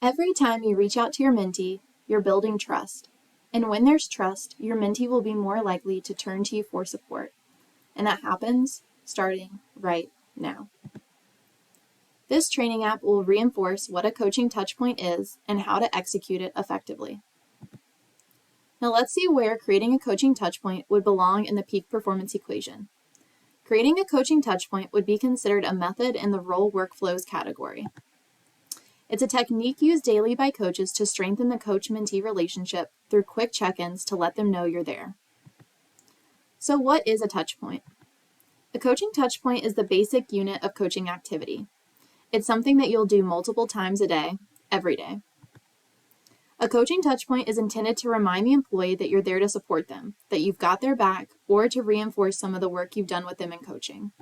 Every time you reach out to your mentee, you're building trust. And when there's trust, your mentee will be more likely to turn to you for support. And that happens starting right now. This training app will reinforce what a coaching touchpoint is and how to execute it effectively. Now let's see where creating a coaching touchpoint would belong in the peak performance equation. Creating a coaching touchpoint would be considered a method in the role workflows category. It's a technique used daily by coaches to strengthen the coach-mentee relationship through quick check-ins to let them know you're there. So what is a touchpoint? A coaching touchpoint is the basic unit of coaching activity. It's something that you'll do multiple times a day, every day. A coaching touchpoint is intended to remind the employee that you're there to support them, that you've got their back, or to reinforce some of the work you've done with them in coaching.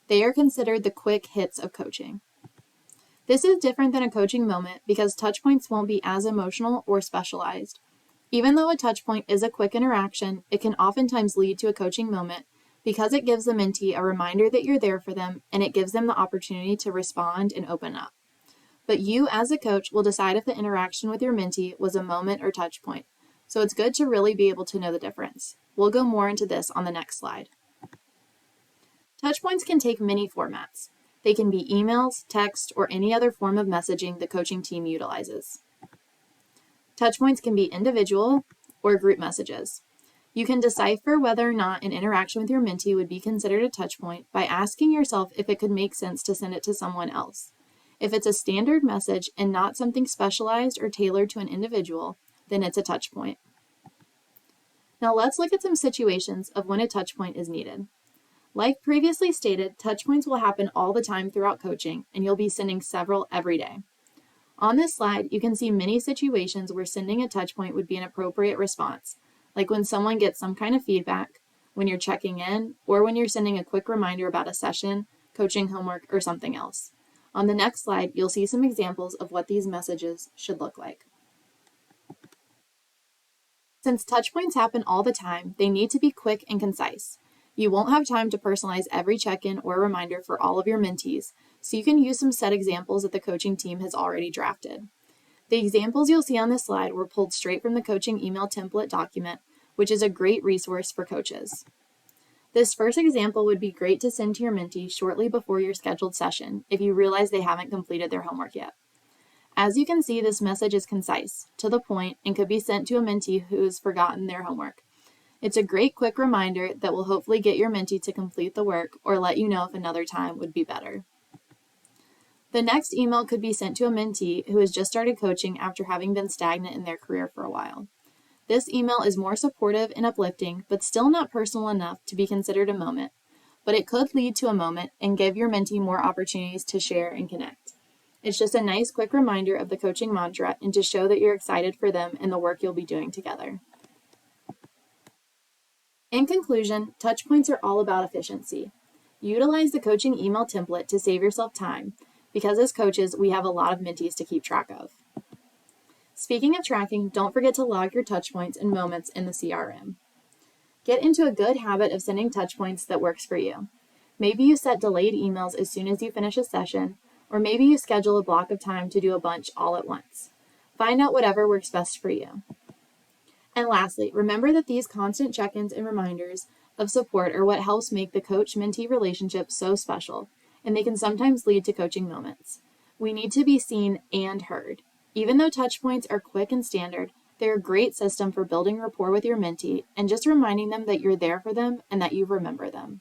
They are considered the quick hits of coaching. This is different than a coaching moment because touchpoints won't be as emotional or specialized. Even though a touchpoint is a quick interaction, it can oftentimes lead to a coaching moment because it gives the mentee a reminder that you're there for them and it gives them the opportunity to respond and open up. But you as a coach will decide if the interaction with your mentee was a moment or touchpoint. So it's good to really be able to know the difference. We'll go more into this on the next slide. Touchpoints can take many formats. They can be emails, text, or any other form of messaging the coaching team utilizes. Touchpoints can be individual or group messages. You can decipher whether or not an interaction with your mentee would be considered a touchpoint by asking yourself if it could make sense to send it to someone else. If it's a standard message and not something specialized or tailored to an individual, then it's a touchpoint. Now let's look at some situations of when a touchpoint is needed. Like previously stated, touchpoints will happen all the time throughout coaching, and you'll be sending several every day. On this slide, you can see many situations where sending a touchpoint would be an appropriate response, like when someone gets some kind of feedback, when you're checking in, or when you're sending a quick reminder about a session, coaching homework, or something else. On the next slide, you'll see some examples of what these messages should look like. Since touchpoints happen all the time, they need to be quick and concise. You won't have time to personalize every check-in or reminder for all of your mentees, so you can use some set examples that the coaching team has already drafted. The examples you'll see on this slide were pulled straight from the coaching email template document, which is a great resource for coaches. This first example would be great to send to your mentee shortly before your scheduled session if you realize they haven't completed their homework yet. As you can see, this message is concise, to the point, and could be sent to a mentee who's forgotten their homework. It's a great quick reminder that will hopefully get your mentee to complete the work or let you know if another time would be better. The next email could be sent to a mentee who has just started coaching after having been stagnant in their career for a while. This email is more supportive and uplifting, but still not personal enough to be considered a moment, but it could lead to a moment and give your mentee more opportunities to share and connect. It's just a nice quick reminder of the coaching mantra and to show that you're excited for them and the work you'll be doing together. In conclusion, touchpoints are all about efficiency. Utilize the coaching email template to save yourself time, because as coaches, we have a lot of mentees to keep track of. Speaking of tracking, don't forget to log your touchpoints and moments in the CRM. Get into a good habit of sending touchpoints that works for you. Maybe you set delayed emails as soon as you finish a session, or maybe you schedule a block of time to do a bunch all at once. Find out whatever works best for you. And lastly, remember that these constant check-ins and reminders of support are what helps make the coach-mentee relationship so special, and they can sometimes lead to coaching moments. We need to be seen and heard. Even though touchpoints are quick and standard, they're a great system for building rapport with your mentee and just reminding them that you're there for them and that you remember them.